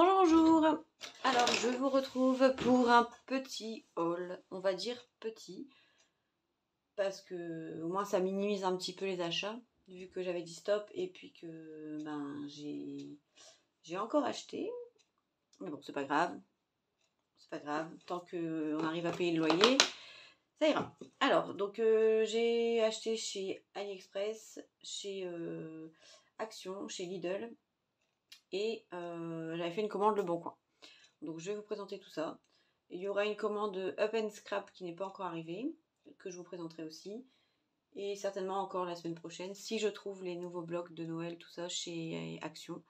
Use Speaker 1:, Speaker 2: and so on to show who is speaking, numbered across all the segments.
Speaker 1: Bonjour, bonjour. Alors, je vous retrouve pour un petit haul. On va dire petit, parce que au moins ça minimise un petit peu les achats, vu que j'avais dit stop et puis que j'ai encore acheté. Mais bon, c'est pas grave. C'est pas grave. Tant qu'on arrive à payer le loyer, ça ira. Alors, donc j'ai acheté chez AliExpress, chez Action, chez Lidl. Et j'avais fait une commande Le Bon Coin. Donc je vais vous présenter tout ça. Il y aura une commande Up and Scrap qui n'est pas encore arrivée, que je vous présenterai aussi. Et certainement encore la semaine prochaine, si je trouve les nouveaux blocs de Noël, tout ça, chez Action.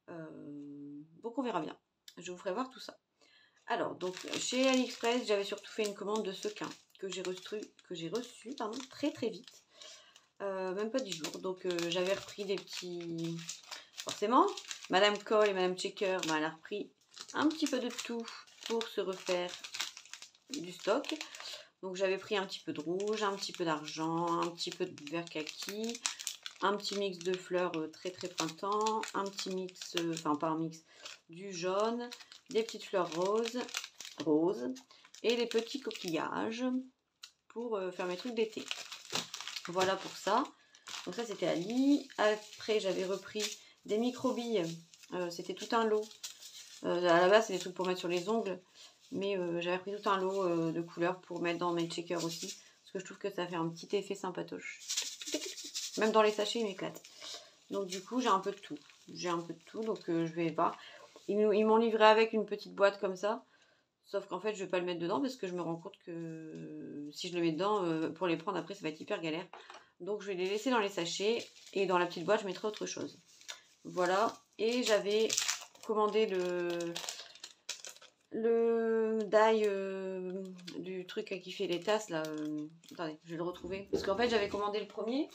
Speaker 1: Donc on verra bien. Je vous ferai voir tout ça. Alors, donc chez AliExpress, j'avais surtout fait une commande de sequins que j'ai reçu très très vite. Même pas 10 jours. Donc j'avais repris des petits... Forcément, Madame Cole et Madame Checker, elle a repris un petit peu de tout pour se refaire du stock. Donc j'avais pris un petit peu de rouge, un petit peu d'argent, un petit peu de vert kaki, un petit mix de fleurs très très printemps, un petit mix, enfin pas un mix, du jaune, des petites fleurs roses et des petits coquillages pour faire mes trucs d'été. Voilà pour ça. Donc ça c'était Ali. Après j'avais repris des micro-billes. C'était tout un lot. À la base c'est des trucs pour mettre sur les ongles. Mais j'avais pris tout un lot de couleurs pour mettre dans mes checkers aussi. Parce que je trouve que ça fait un petit effet sympatoche. Même dans les sachets, ils m'éclatent. Donc du coup, j'ai un peu de tout. J'ai un peu de tout, donc je vais pas. Ils m'ont livré avec une petite boîte comme ça. Sauf qu'en fait, je vais pas le mettre dedans parce que je me rends compte que si je le mets dedans, pour les prendre après, ça va être hyper galère. Donc je vais les laisser dans les sachets. Et dans la petite boîte, je mettrai autre chose. Voilà. Et j'avais commandé le die du truc qui fait les tasses là. Attendez, je vais le retrouver. Parce qu'en fait, j'avais commandé le premier.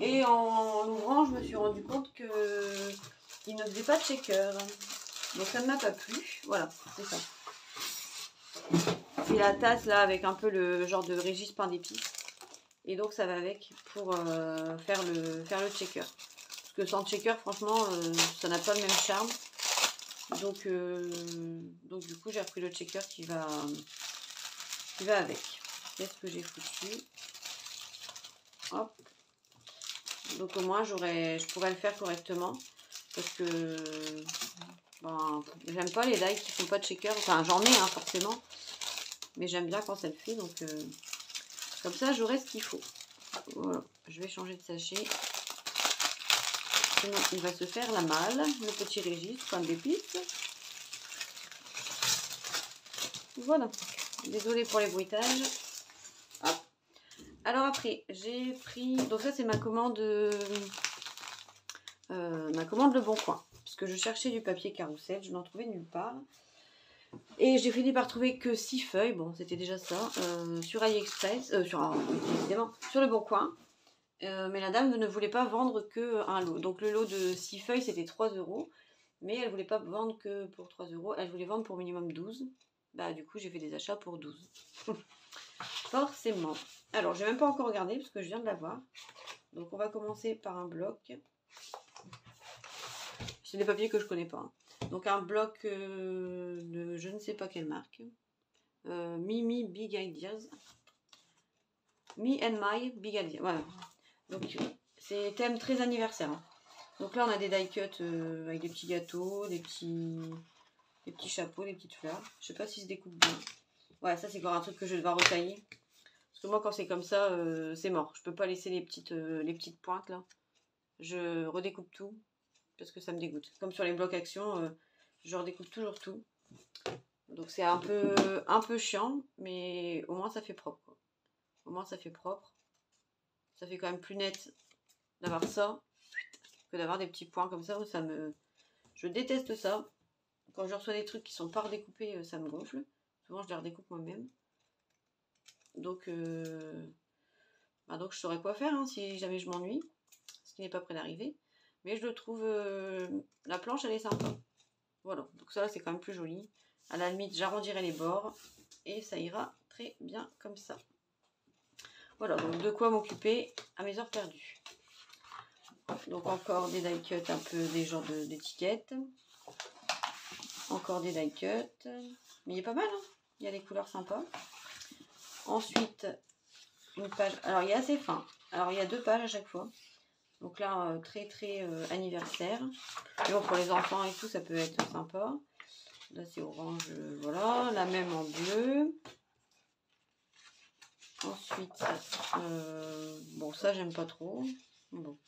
Speaker 1: Et en l'ouvrant, je me suis rendu compte que il ne faisait pas de shaker. Donc ça ne m'a pas plu. Voilà, c'est ça. C'est la tasse là avec un peu le genre de Régis pain d'épices. Et donc ça va avec pour faire le shaker. Parce que sans shaker, franchement, ça n'a pas le même charme. Donc du coup, j'ai repris le shaker qui va avec. Qu'est-ce que j'ai foutu? Hop. Donc au moins, je pourrais le faire correctement. Parce que j'aime pas les die qui font pas de shaker. Enfin, j'en ai forcément. Mais j'aime bien quand ça le fait. Donc comme ça, j'aurai ce qu'il faut. Voilà. Je vais changer de sachet. Sinon, il va se faire la malle. Le petit Régis, pain d'épices. Voilà. Désolée pour les bruitages. Hop. Alors après, j'ai pris... Donc ça, c'est ma commande Le Bon Coin. Parce que je cherchais du papier carrousel. Je n'en trouvais nulle part. Et j'ai fini par trouver que 6 feuilles. Bon, c'était déjà ça. Sur AliExpress. Évidemment, sur Le Bon Coin. Mais la dame ne voulait pas vendre qu'un lot. Donc le lot de 6 feuilles, c'était 3 €. Mais elle voulait pas vendre que pour 3 €. Elle voulait vendre pour minimum 12. Bah du coup, j'ai fait des achats pour 12. Forcément. Alors, je n'ai même pas encore regardé parce que je viens de l'avoir. Donc on va commencer par un bloc. C'est des papiers que je connais pas. Donc un bloc de je ne sais pas quelle marque. Mimi Big Ideas. Me and My Big Ideas. Voilà. Donc c'est thème très anniversaire. Donc là on a des die cut avec des petits gâteaux, des petits chapeaux, des petites fleurs. Je sais pas si se découpe bien. Ouais, ça c'est encore un truc que je vais devoir retailler. Parce que moi quand c'est comme ça, c'est mort. Je peux pas laisser les petites pointes là. Je redécoupe tout. Parce que ça me dégoûte. Comme sur les blocs Action, je redécoupe toujours tout. Donc c'est un peu chiant, mais au moins ça fait propre, quoi. Au moins ça fait propre. Ça fait quand même plus net d'avoir ça que d'avoir des petits points comme ça où je déteste ça. Quand je reçois des trucs qui sont pas redécoupés, ça me gonfle. Souvent je les redécoupe moi-même. Donc je saurais quoi faire si jamais je m'ennuie. Ce qui n'est pas près d'arriver. Mais je le trouve... la planche, elle est sympa. Voilà. Donc ça, c'est quand même plus joli. À la limite, j'arrondirai les bords. Et ça ira très bien comme ça. Voilà. Donc de quoi m'occuper à mes heures perdues. Donc encore des die cut, un peu des genres d'étiquettes. Encore des die cut. Mais il est pas mal, hein. Il y a des couleurs sympas. Ensuite, une page. Alors, il est assez fin. Alors, il y a 2 pages à chaque fois. Donc là, très anniversaire. Mais bon, pour les enfants et tout, ça peut être sympa. Là, c'est orange, voilà. La même en bleu. Ensuite, bon, ça, j'aime pas trop. Bon,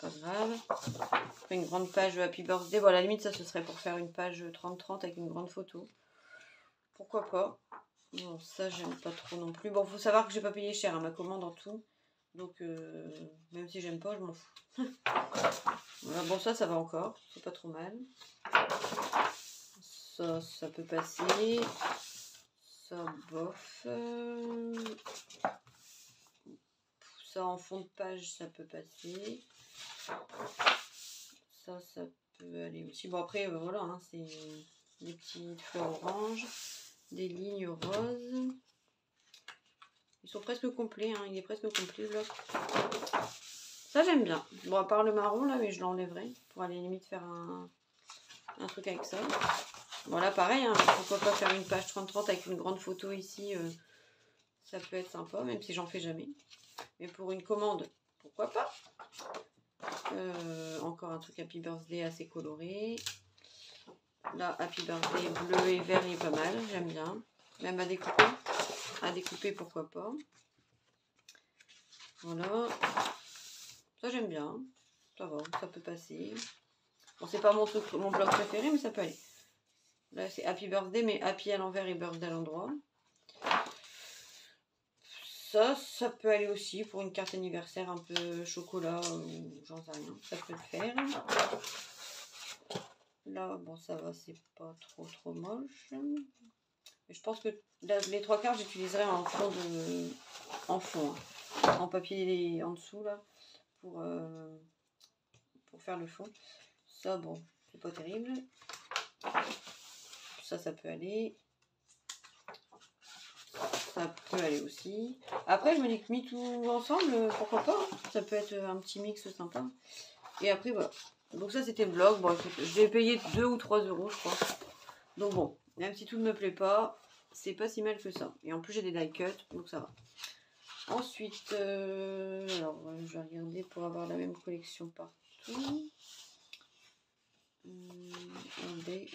Speaker 1: pas grave. Après, une grande page Happy Birthday. Bon, à la limite, ça, ce serait pour faire une page 30-30 avec une grande photo. Pourquoi pas. Bon, ça, j'aime pas trop non plus. Bon, faut savoir que j'ai pas payé cher à ma commande en tout. Donc, même si j'aime pas, je m'en fous. Voilà, bon, ça va encore. C'est pas trop mal. Ça peut passer. Ça, bof. Ça, en fond de page, ça peut passer. Ça peut aller aussi. Bon, après, voilà, hein, c'est des petites fleurs oranges. Des lignes roses. Ils sont presque complets, hein. Il est presque complet le bloc. Ça j'aime bien. Bon, à part le marron là, mais je l'enlèverai pour aller limite faire un truc avec ça. Voilà, pareil, hein. Pourquoi pas faire une page 30-30 avec une grande photo ici. Ça peut être sympa, même si j'en fais jamais. Mais pour une commande, pourquoi pas. Encore un truc Happy Birthday assez coloré. Là, Happy Birthday bleu et vert, il est pas mal, j'aime bien. Même à découper. À découper, pourquoi pas. Voilà. Ça, j'aime bien. Ça va, ça peut passer. Bon, c'est pas mon bloc préféré, mais ça peut aller. Là, c'est Happy Birthday, mais Happy à l'envers et Birthday à l'endroit. Ça peut aller aussi pour une carte anniversaire un peu chocolat ou j'en sais rien. Ça peut le faire. Là, bon, ça va, c'est pas trop moche. Mais je pense que là, les 3/4, j'utiliserai en fond, hein. En papier en dessous, là, pour faire le fond. Ça, bon, c'est pas terrible. Ça peut aller. Ça peut aller aussi. Après, je me dis que mis tout ensemble, pourquoi pas, hein. Ça peut être un petit mix sympa. Et après, voilà. Donc ça, c'était le blog. Bon, j'ai payé 2 ou 3 euros, je crois. Donc bon, même si tout ne me plaît pas, c'est pas si mal que ça. Et en plus, j'ai des die cut, donc ça va. Ensuite, alors, je vais regarder pour avoir la même collection partout. Un dé.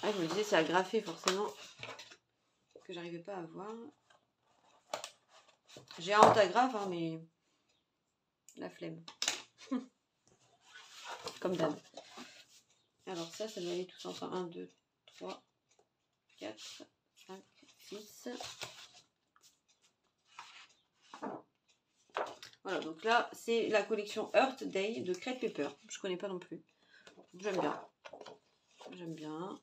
Speaker 1: Ah, je me disais, c'est agrafé forcément, que j'arrivais pas à voir. J'ai un antagraphe, hein, mais la flemme. Comme d'hab. Alors ça doit aller tous ensemble. 1, 2, 3, 4, 5, 6. Voilà, donc là, c'est la collection Earth Day de Crate Paper. Je connais pas non plus. J'aime bien. J'aime bien.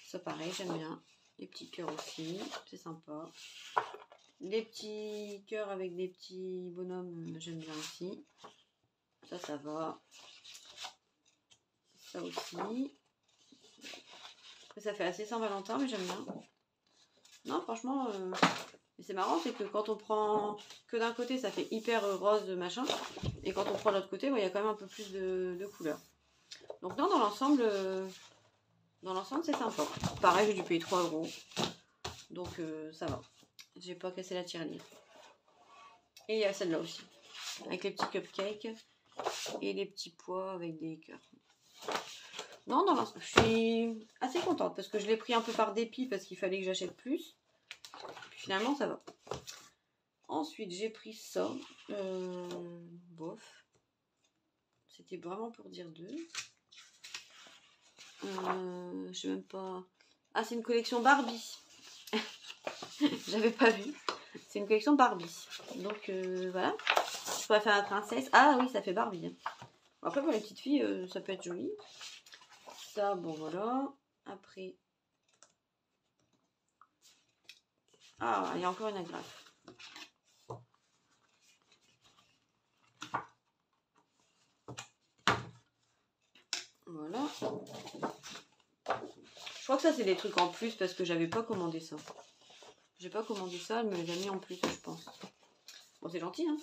Speaker 1: Ça pareil, j'aime bien. Les petits cœurs aussi, c'est sympa. Les petits cœurs avec des petits bonhommes, j'aime bien aussi. Ça va. Ça aussi. Après, ça fait assez Saint-Valentin, mais j'aime bien. Non, franchement, c'est marrant, c'est que quand on prend que d'un côté, ça fait hyper rose, machin. Et quand on prend l'autre côté, il y a quand même un peu plus de couleurs. Donc non, dans l'ensemble, c'est sympa. Pareil, j'ai dû payer 3 euros. Donc ça va. J'ai pas cassé la tirelire. Et il y a celle-là aussi. Avec les petits cupcakes. Et les petits pois avec des cœurs. Non, je suis assez contente. Parce que je l'ai pris un peu par dépit. Parce qu'il fallait que j'achète plus. Puis finalement, ça va. Ensuite, j'ai pris ça. Bof. C'était vraiment pour dire 2. Je sais même pas. Ah, c'est une collection Barbie. J'avais pas vu. C'est une collection Barbie. Donc voilà. Je pourrais faire la princesse. Ah oui, ça fait Barbie. Après, pour les petites filles, ça peut être joli. Ça, bon voilà. Après. Ah, il y a encore une agrafe. Voilà. Je crois que ça, c'est des trucs en plus parce que j'avais pas commandé ça. J'ai pas commandé ça, elle me les a mis en plus, je pense. Bon, c'est gentil, hein.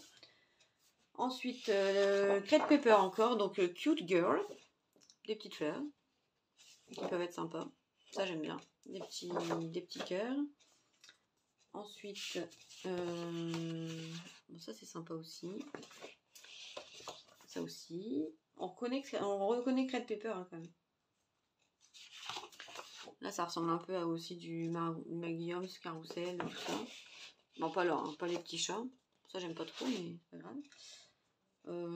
Speaker 1: Ensuite, Crate Paper encore, donc Cute Girl, des petites fleurs qui peuvent être sympas. Ça j'aime bien, des petits cœurs. Ensuite, bon, ça c'est sympa aussi. Ça aussi. On reconnaît Crate Paper hein, quand même. Là ça ressemble un peu à aussi du Maguillum's Carousel, tout ça. Bon, pas là, hein, pas les petits chats. Ça j'aime pas trop, mais c'est pas grave.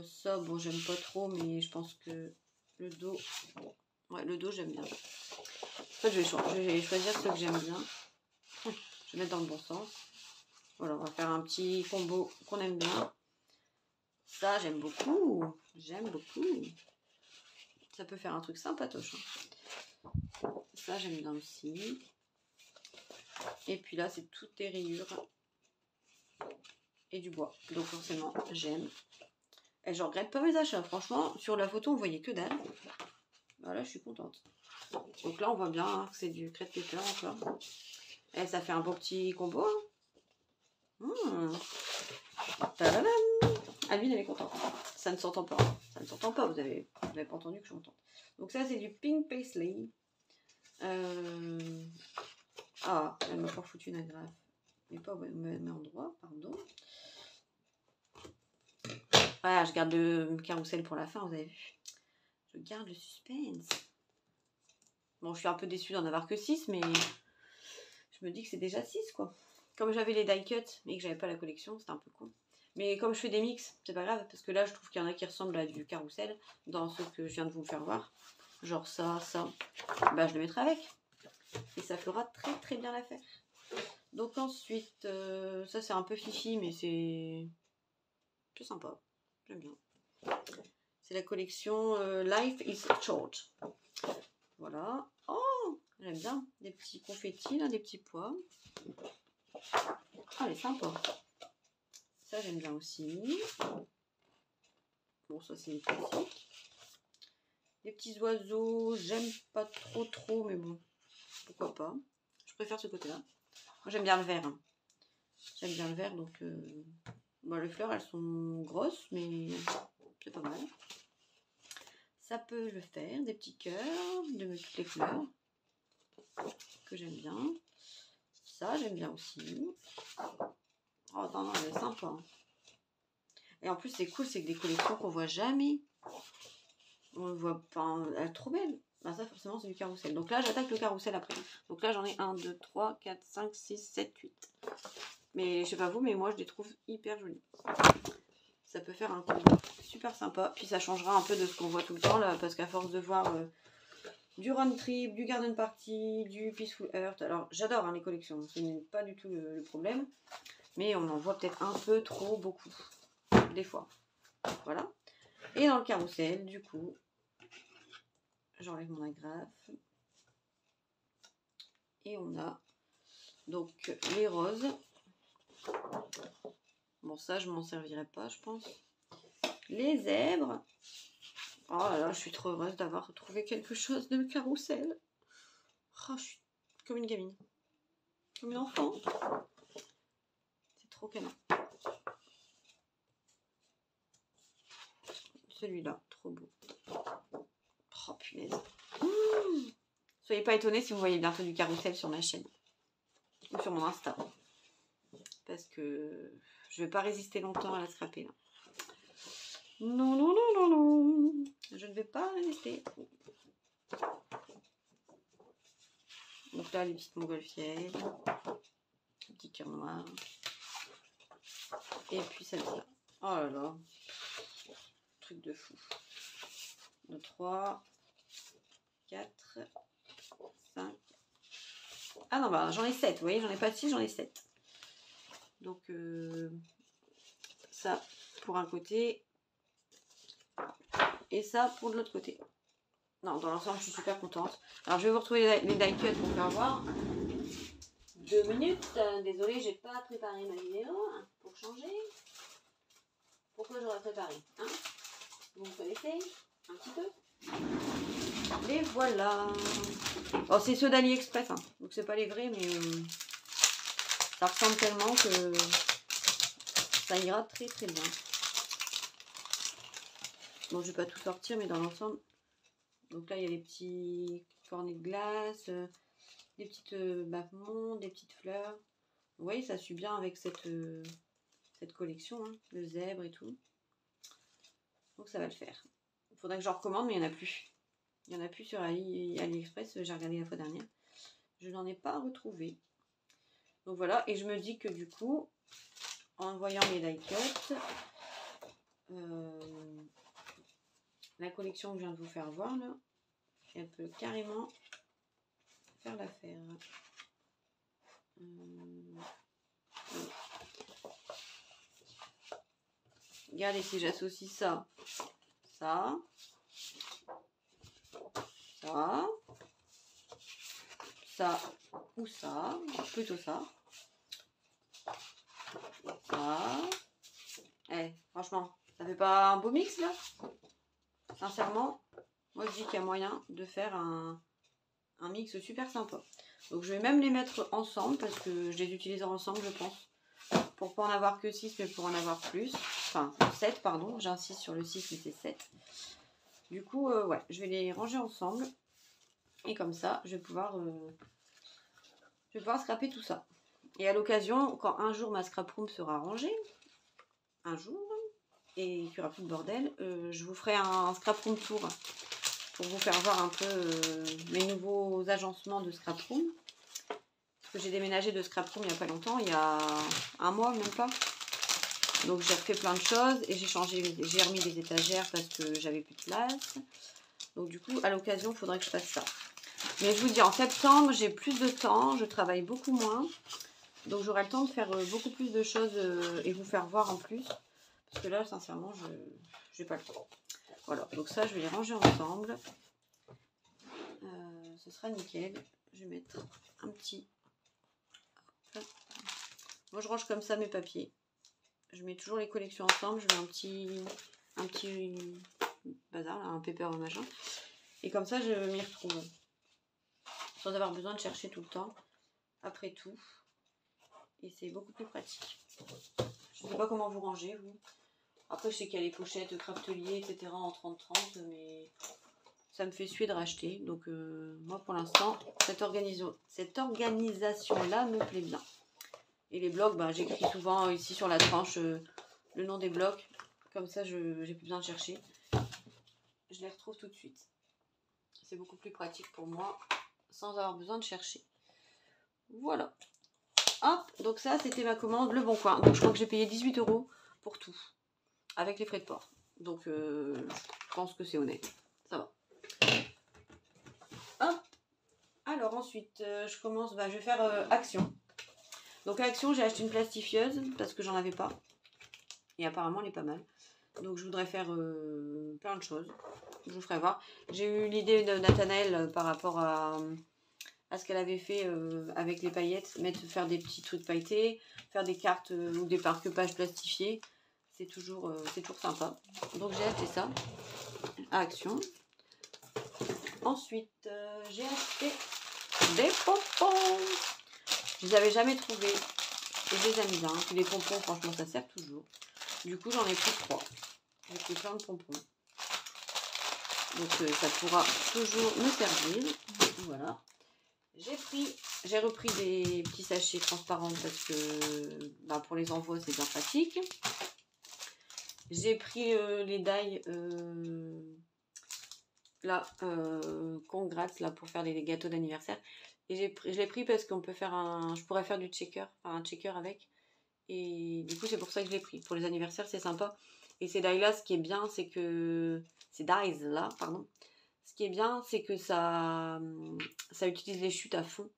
Speaker 1: Ça, bon, j'aime pas trop, mais je pense que le dos... Ouais, le dos, j'aime bien. En fait, je vais choisir ceux que j'aime bien. Je vais mettre dans le bon sens. Voilà, on va faire un petit combo qu'on aime bien. Ça, j'aime beaucoup. J'aime beaucoup. Ça peut faire un truc sympatoche. Hein. Ça, j'aime bien aussi. Et puis là, c'est toutes les rayures. Et du bois. Donc forcément, j'aime. Et je regrette pas mes achats. Franchement, sur la photo, on voyait que dalle. Voilà, je suis contente. Donc là, on voit bien hein, que c'est du Crate Paper encore. Et ça fait un beau petit combo. Hein. Tadadam. Ah, lui, il est content. Ça ne s'entend pas. Ça ne s'entend pas. Vous avez pas entendu que je m'entends. Donc ça, c'est du Pink Paisley. Ah, elle m'a pas foutu une agrafe. Mais pas au même endroit, pardon. Voilà, je garde le carrousel pour la fin, vous avez vu. Je garde le suspense. Bon, je suis un peu déçue d'en avoir que 6, mais je me dis que c'est déjà 6, quoi. Comme j'avais les die cut et que j'avais pas la collection, c'était un peu con. Mais comme je fais des mix, c'est pas grave, parce que là, je trouve qu'il y en a qui ressemblent à du carrousel, dans ceux que je viens de vous faire voir. Genre ça, bah je le mettrai avec. Et ça fera très très bien l'affaire. Donc ensuite, ça c'est un peu fifi, mais c'est sympa. J'aime bien. C'est la collection Life is Short. Voilà. Oh, j'aime bien. Des petits confettis, là, des petits pois. Ah, elle est sympa. Ça, j'aime bien aussi. Bon, ça, c'est une classique. Des petits oiseaux. J'aime pas trop, mais bon, pourquoi pas. Je préfère ce côté-là. Moi, j'aime bien le vert. Hein. J'aime bien le vert, donc... Bon, les fleurs, elles sont grosses, mais c'est pas mal. Ça peut le faire. Des petits cœurs de toutes les couleurs. Que j'aime bien. Ça, j'aime bien aussi. Oh non, elle est sympa. Hein. Et en plus, c'est cool, c'est que des collections qu'on voit jamais. On le voit pas. Elle est trop belle. Ben, ça, forcément, c'est du carrousel. Donc là, j'attaque le carrousel après. Donc là, j'en ai 1, 2, 3, 4, 5, 6, 7, 8. Mais je sais pas vous, mais moi, je les trouve hyper jolies. Ça peut faire un combo super sympa. Puis ça changera un peu de ce qu'on voit tout le temps là. Parce qu'à force de voir du Run Trip, du Garden Party, du Peaceful Earth. Alors, j'adore hein, les collections. Ce n'est pas du tout le problème. Mais on en voit peut-être un peu trop beaucoup. Des fois. Voilà. Et dans le carrousel, du coup, j'enlève mon agrafe. Et on a donc les roses. Bon, ça, je m'en servirai pas, je pense. Les zèbres. Oh là là, je suis trop heureuse d'avoir retrouvé quelque chose de carrousel. Oh, je suis comme une gamine. Comme une enfant. C'est trop canon. Celui-là, trop beau. Oh punaise. Soyez pas étonnés si vous voyez bientôt du carrousel sur ma chaîne. Ou sur mon Insta. Parce que je vais pas résister longtemps à la scraper là. Non, non, non, non, non. Je ne vais pas résister. Donc là, les petites montgolfières. Le petit cœur noir. Et puis celle-là. Oh là là. Truc de fou. 2, 3, 4, 5. Ah non, bah j'en ai 7. Vous voyez, j'en ai pas 6, j'en ai 7. Donc, ça pour un côté. Et ça pour de l'autre côté. Non, dans l'ensemble, je suis super contente. Alors, je vais vous retrouver les die cuts pour faire voir. 2 minutes. Désolée, j'ai pas préparé ma vidéo pour changer. Pourquoi j'aurais préparé hein? Vous me connaissez un petit peu. Les voilà. Oh, c'est ceux d'AliExpress. Hein. Donc, c'est pas les vrais, mais ça ressemble tellement que ça ira très très bien. Bon, je vais pas tout sortir, mais dans l'ensemble. Donc là, il y a les petits cornets de glace, des petites bavements, des petites fleurs. Vous voyez, ça suit bien avec cette collection, hein, le zèbre et tout. Donc ça va le faire. Il faudrait que j'en recommande, mais il n'y en a plus. Il n'y en a plus sur AliExpress, j'ai regardé la fois dernière. Je n'en ai pas retrouvé. Donc voilà, et je me dis que du coup, en voyant mes die cuts, la collection que je viens de vous faire voir là, elle peut carrément faire l'affaire. Regardez si j'associe ça, ça, ou ça, plutôt ça. Franchement, ça fait pas un beau mix là? Sincèrement, moi je dis qu'il y a moyen de faire un mix super sympa. Donc je vais même les mettre ensemble parce que je les utiliserai ensemble, je pense. Pour pas en avoir que 6, mais pour en avoir plus. Enfin, 7, pardon. J'insiste sur le 6, mais c'est 7. Du coup, ouais, je vais les ranger ensemble. Et comme ça, je vais pouvoir scraper tout ça. Et à l'occasion, quand un jour ma scrap room sera rangée, un jour, et qu'il n'y aura plus de bordel, je vous ferai un scrap room tour pour vous faire voir un peu mes nouveaux agencements de scrap room. Parce que j'ai déménagé de scrap room il n'y a pas longtemps, il y a un mois, même pas. Donc j'ai refait plein de choses et j'ai remis des étagères parce que j'avais plus de place. Donc du coup, à l'occasion, il faudrait que je fasse ça. Mais je vous dis, en septembre, j'ai plus de temps, je travaille beaucoup moins. Donc j'aurai le temps de faire beaucoup plus de choses et vous faire voir en plus. Parce que là, sincèrement, je n'ai pas le temps. Voilà, donc ça, je vais les ranger ensemble. Ce sera nickel. Je vais mettre un petit... Moi, je range comme ça mes papiers. Je mets toujours les collections ensemble. Je mets un petit bazar, là, un pépère machin. Et comme ça, je m'y retrouve. Sans avoir besoin de chercher tout le temps. Après tout. Et c'est beaucoup plus pratique. Je ne sais pas comment vous rangez, vous. Après, je sais qu'il y a les pochettes Craftelier, etc. en 30-30, mais ça me fait suer de racheter. Donc, moi, pour l'instant, cette organisation-là me plaît bien. Et les blocs, bah, j'écris souvent ici sur la tranche le nom des blocs. Comme ça, j'ai plus besoin de chercher. Je les retrouve tout de suite. C'est beaucoup plus pratique pour moi, sans avoir besoin de chercher. Voilà. Hop, donc ça, c'était ma commande Le Bon Coin. Donc, je crois que j'ai payé 18 € pour tout. Avec les frais de port. Donc, je pense que c'est honnête. Ça va. Hop. Alors, ensuite, je commence... je vais faire Action. Donc, à Action, j'ai acheté une plastifieuse parce que j'en avais pas. Et apparemment, elle est pas mal. Donc, je voudrais faire plein de choses. Je vous ferai voir. J'ai eu l'idée de Nathanaël par rapport à ce qu'elle avait fait avec les paillettes. Faire des petits trucs pailletés. Faire des cartes ou des marque-pages plastifiés. C'est toujours sympa. Donc j'ai acheté ça à Action. Ensuite, j'ai acheté des pompons. Je les avais jamais trouvés. Et je les aime bien. Puis les pompons, franchement, ça sert toujours. Du coup, j'en ai pris 3. J'ai pris plein de pompons. Donc ça pourra toujours me servir. Voilà. J'ai repris des petits sachets transparents parce que pour les envois, c'est bien pratique. J'ai pris les die qu'on gratte là pour faire des gâteaux d'anniversaire. Et je l'ai pris parce qu'on peut faire je pourrais faire du checker, un checker avec. Et du coup, c'est pour ça que je l'ai pris. Pour les anniversaires, c'est sympa. Et ces die là, ce qui est bien, c'est que ces dies là, pardon. Ce qui est bien, c'est que ça utilise les chutes à fond.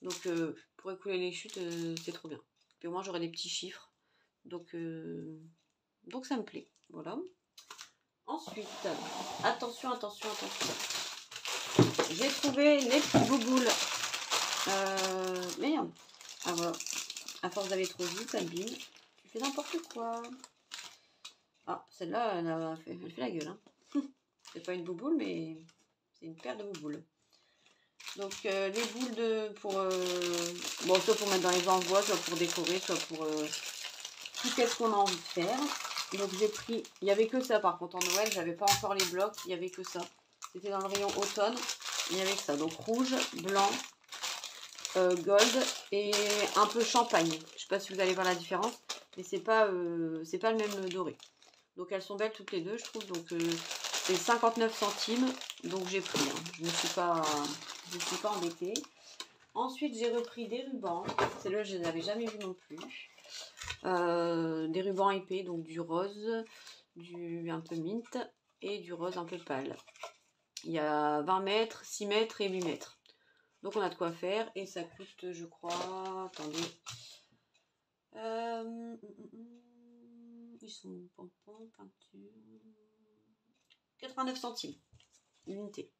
Speaker 1: Donc, pour écouler les chutes, c'est trop bien. Puis au moins, j'aurai des petits chiffres. Donc ça me plaît. Voilà. Ensuite, attention. J'ai trouvé les petites bouboules. Merde. Ah voilà. À force d'aller trop vite, Albine, tu fais n'importe quoi. Ah, celle-là, elle fait la gueule. Hein. C'est pas une bouboule, mais c'est une paire de bouboules. Donc, les boules soit pour mettre dans les envois, soit pour décorer, soit pour tout ce qu'on a envie de faire. Donc j'ai pris, il n'y avait que ça par contre en Noël, j'avais pas encore les blocs, il n'y avait que ça. C'était dans le rayon automne, il n'y avait que ça. Donc rouge, blanc, gold et un peu champagne. Je sais pas si vous allez voir la différence, mais c'est pas le même doré. Donc elles sont belles toutes les deux je trouve. Donc c'est 59 centimes, donc j'ai pris. Hein. Je ne me suis pas embêtée. Ensuite j'ai repris des rubans. Celles-là je ne les avais jamais vus non plus. Des rubans épais, donc du rose, du un peu mint et du rose un peu pâle. Il y a 20 mètres, 6 mètres et 8 mètres. Donc on a de quoi faire et ça coûte, je crois, attendez, ils sont pompons, peinture, 89 centimes l'unité.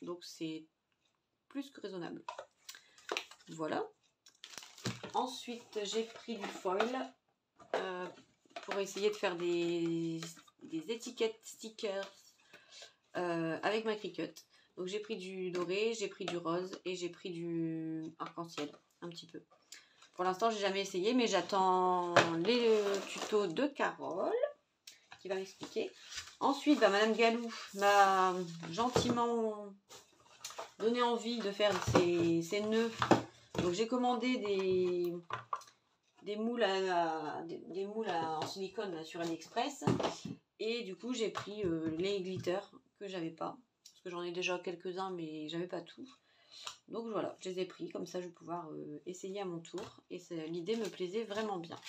Speaker 1: Donc c'est plus que raisonnable. Voilà. Ensuite j'ai pris du foil pour essayer de faire des étiquettes stickers avec ma Cricut. Donc j'ai pris du doré, j'ai pris du rose et j'ai pris du arc-en-ciel un petit peu. Pour l'instant j'ai jamais essayé mais j'attends les tutos de Carole qui va m'expliquer. Ensuite Madame Galou m'a gentiment donné envie de faire ses nœuds. Donc j'ai commandé des moules en silicone là, sur AliExpress et du coup j'ai pris les glitters que j'avais pas. Que j'en ai déjà quelques-uns mais j'avais pas tout, donc voilà, je les ai pris comme ça je vais pouvoir essayer à mon tour et l'idée me plaisait vraiment bien.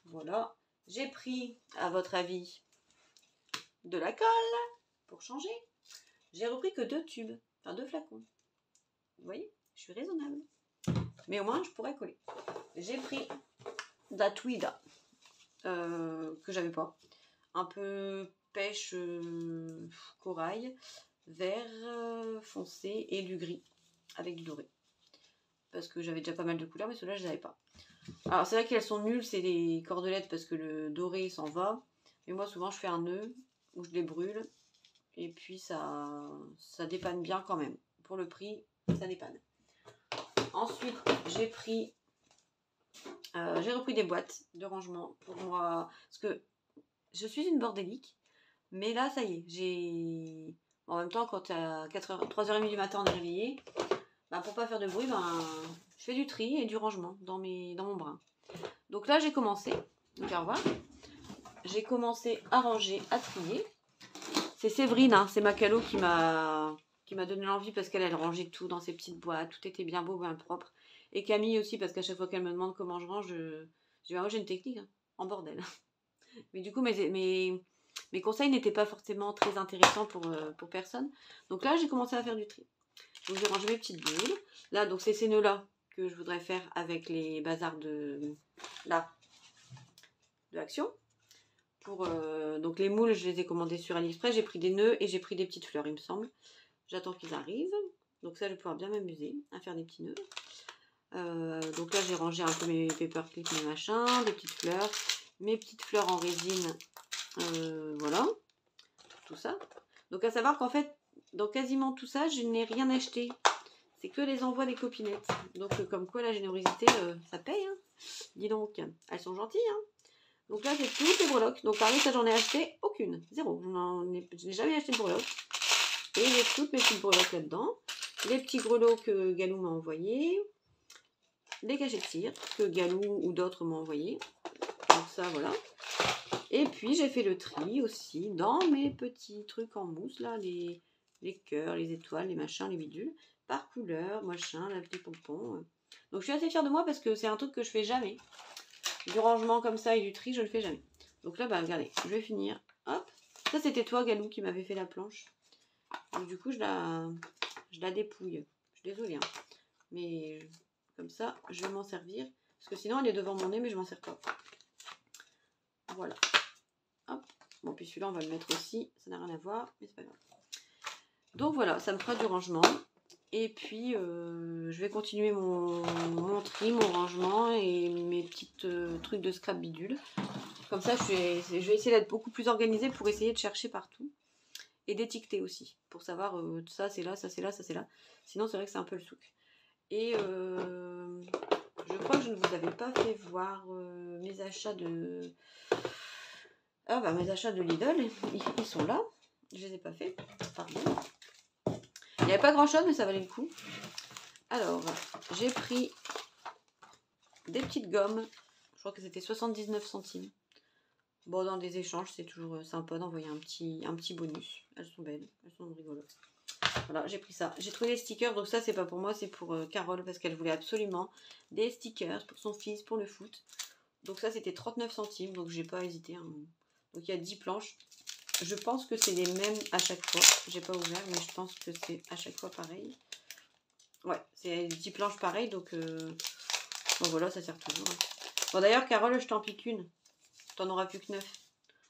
Speaker 1: Voilà, j'ai pris à votre avis de la colle pour changer. J'ai repris que 2 tubes, enfin 2 flacons, vous voyez, je suis raisonnable mais au moins je pourrais coller. J'ai pris de la Tweeda que j'avais pas, un peu pêche corail, vert foncé et du gris avec du doré parce que j'avais déjà pas mal de couleurs mais ceux-là je n'avais pas. Alors c'est vrai qu'elles sont nulles, c'est les cordelettes parce que le doré s'en va, mais moi souvent je fais un nœud où je les brûle et puis ça dépanne bien quand même. Pour le prix ça dépanne. Ensuite j'ai repris des boîtes de rangement pour moi parce que je suis une bordélique, mais là ça y est, en même temps, quand à 3h30 du matin on est réveillé, pour pas faire de bruit, je fais du tri et du rangement dans mon brin. Donc là j'ai commencé, donc au revoir. J'ai commencé à ranger, à trier. C'est Séverine, hein, c'est ma calo qui m'a donné l'envie parce qu'elle rangeait tout dans ses petites boîtes, tout était bien beau, bien propre. Et Camille aussi parce qu'à chaque fois qu'elle me demande comment je range, je dis moi j'ai une technique, hein, en bordel. Mais du coup mes conseils n'étaient pas forcément très intéressants pour personne. Donc là, j'ai commencé à faire du tri. Donc j'ai rangé mes petites boules. Là, donc c'est ces nœuds-là que je voudrais faire avec les bazars de Action. Donc les moules, je les ai commandés sur AliExpress. J'ai pris des nœuds et j'ai pris des petites fleurs, il me semble. J'attends qu'ils arrivent. Donc ça, je vais pouvoir bien m'amuser à faire des petits nœuds. Donc là, j'ai rangé un peu mes paperclips, mes machins, des petites fleurs. Mes petites fleurs en résine. Voilà, tout ça. Donc à savoir qu'en fait, dans quasiment tout ça, je n'ai rien acheté. C'est que les envois des copinettes. Donc comme quoi la générosité, ça paye. Hein. Dis donc, elles sont gentilles. Hein. Donc là, j'ai toutes les breloques. Donc parmi ça, j'en ai acheté aucune. Zéro. Je n'ai jamais acheté de breloques. Et j'ai toutes mes petites breloques là-dedans. Les petits grelots que Galou m'a envoyés. Les cachets de cire que Galou ou d'autres m'ont envoyés. Donc ça, voilà. Et puis j'ai fait le tri aussi dans mes petits trucs en mousse là, les cœurs, les étoiles, les machins, les bidules, par couleur, machin, la petite pompon. Donc je suis assez fière de moi parce que c'est un truc que je fais jamais. Du rangement comme ça et du tri, je ne le fais jamais. Donc là, regardez, je vais finir. Hop, ça c'était toi Galou qui m'avait fait la planche. Donc du coup je la dépouille. Je suis désolée, hein. Mais comme ça, je vais m'en servir. Parce que sinon elle est devant mon nez mais je m'en sers pas. Voilà. Hop. Bon, puis celui-là, on va le mettre aussi. Ça n'a rien à voir, mais c'est pas grave. Donc voilà, ça me fera du rangement. Et puis, je vais continuer mon tri, mon rangement et mes petites trucs de scrap bidule. Comme ça, je vais essayer d'être beaucoup plus organisée pour essayer de chercher partout. Et d'étiqueter aussi, pour savoir ça c'est là, ça c'est là, ça c'est là. Sinon, c'est vrai que c'est un peu le souk. Et je crois que je ne vous avais pas fait voir mes achats Ah bah mes achats de Lidl, ils sont là. Je les ai pas fait. Pardon. Il n'y avait pas grand chose, mais ça valait le coup. Alors, j'ai pris des petites gommes. Je crois que c'était 79 centimes. Bon, dans des échanges, c'est toujours sympa d'envoyer un petit bonus. Elles sont belles, elles sont rigolotes. Voilà, j'ai pris ça. J'ai trouvé des stickers, donc ça, c'est pas pour moi, c'est pour Carole, parce qu'elle voulait absolument des stickers pour son fils, pour le foot. Donc ça, c'était 39 centimes, donc j'ai pas hésité. Hein. Donc il y a 10 planches. Je pense que c'est les mêmes à chaque fois. J'ai pas ouvert, mais je pense que c'est à chaque fois pareil. Ouais, c'est 10 planches pareilles, donc bon voilà, ça sert toujours. Hein. Bon d'ailleurs, Carole, je t'en pique une. T'en auras plus que 9.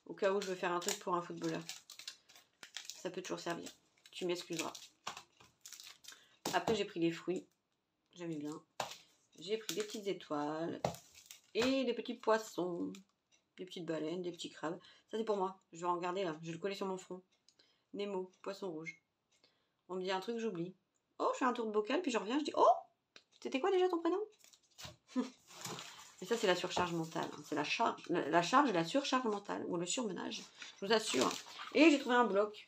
Speaker 1: Au cas où je veux faire un truc pour un footballeur. Ça peut toujours servir. Tu m'excuseras. Après, j'ai pris des fruits. J'aimais bien. J'ai pris des petites étoiles. Et des petits poissons. Des petites baleines, des petits crabes. Ça, c'est pour moi. Je vais en regarder là. Je vais le coller sur mon front. Nemo, poisson rouge. On me dit un truc, j'oublie. Oh, je fais un tour de bocal, puis je reviens, je dis oh, c'était quoi déjà ton prénom? Et ça, c'est la surcharge mentale. Hein. C'est la charge et la surcharge mentale, ou le surmenage, je vous assure. Et j'ai trouvé un bloc.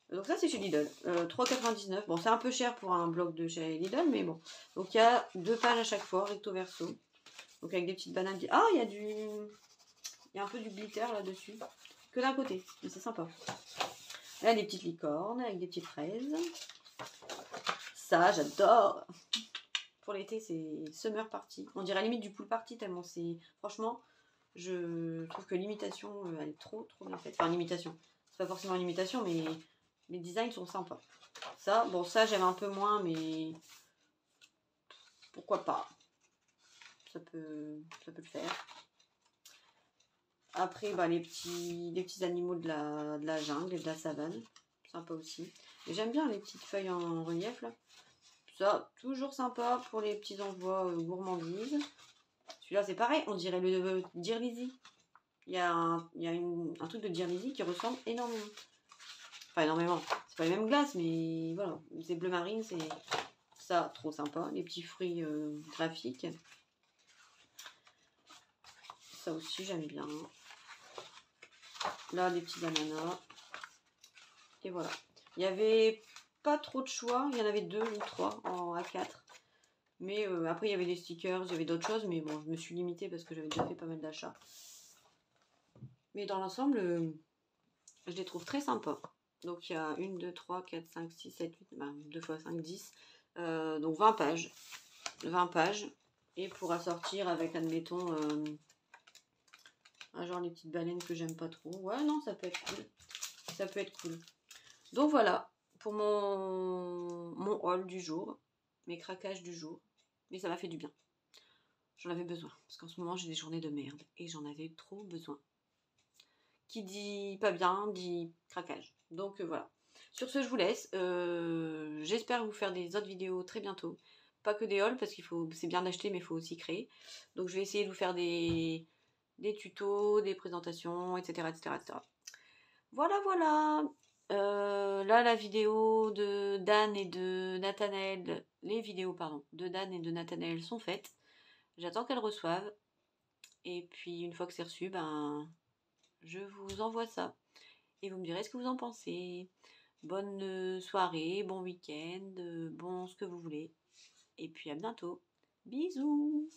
Speaker 1: Donc ça, c'est chez Lidl. 3,99. Bon, c'est un peu cher pour un bloc de chez Lidl, mais bon. Donc il y a 2 pages à chaque fois, recto verso. Donc avec des petites bananes. Ah, il y a du... Il y a un peu du glitter là-dessus. Que d'un côté, mais c'est sympa. Là, des petites licornes avec des petites fraises. Ça, j'adore. Pour l'été, c'est summer party. On dirait limite du pool party tellement c'est... Franchement, je trouve que l'imitation, elle est trop bien faite. Enfin, l'imitation. C'est pas forcément une imitation, mais les designs sont sympas. Ça, bon, ça, j'aime un peu moins, mais... Pourquoi pas. Ça peut le faire. Après, bah, les petits animaux de la jungle et de la savane. Sympa aussi. Et j'aime bien les petites feuilles en relief, là. Ça, toujours sympa pour les petits envois gourmandises. Celui-là, c'est pareil, on dirait le Dear Lizzy. Il y a un truc de Dear Lizzy qui ressemble énormément. Enfin, énormément. C'est pas les mêmes glaces, mais voilà. C'est bleu marine, c'est ça, trop sympa. Les petits fruits graphiques. Ça aussi, j'aime bien. Là, des petits ananas. Et voilà. Il y avait pas trop de choix. Il y en avait 2 ou 3 en A4. Mais après, il y avait des stickers, il y avait d'autres choses. Mais bon, je me suis limitée parce que j'avais déjà fait pas mal d'achats. Mais dans l'ensemble, je les trouve très sympas. Donc il y a 1, 2, 3, 4, 5, 6, 7, 8, ben, 2 fois 5, 10. Donc 20 pages. 20 pages. Et pour assortir avec, admettons, genre les petites baleines que j'aime pas trop. Ouais, non, ça peut être cool. Ça peut être cool. Donc voilà, pour mon haul du jour. Mes craquages du jour. Mais ça m'a fait du bien. J'en avais besoin. Parce qu'en ce moment, j'ai des journées de merde. Et j'en avais trop besoin. Qui dit pas bien, dit craquage. Donc voilà. Sur ce, je vous laisse. J'espère vous faire des autres vidéos très bientôt. Pas que des hauls, parce c'est bien d'acheter, mais il faut aussi créer. Donc je vais essayer de vous faire des tutos, des présentations, etc. etc., etc. Voilà, voilà. Là, la vidéo de Dan et de Nathanaël, les vidéos, pardon, de Dan et de Nathanaël sont faites. J'attends qu'elles reçoivent. Et puis, une fois que c'est reçu, ben, je vous envoie ça. Et vous me direz ce que vous en pensez. Bonne soirée, bon week-end, bon ce que vous voulez. Et puis à bientôt. Bisous!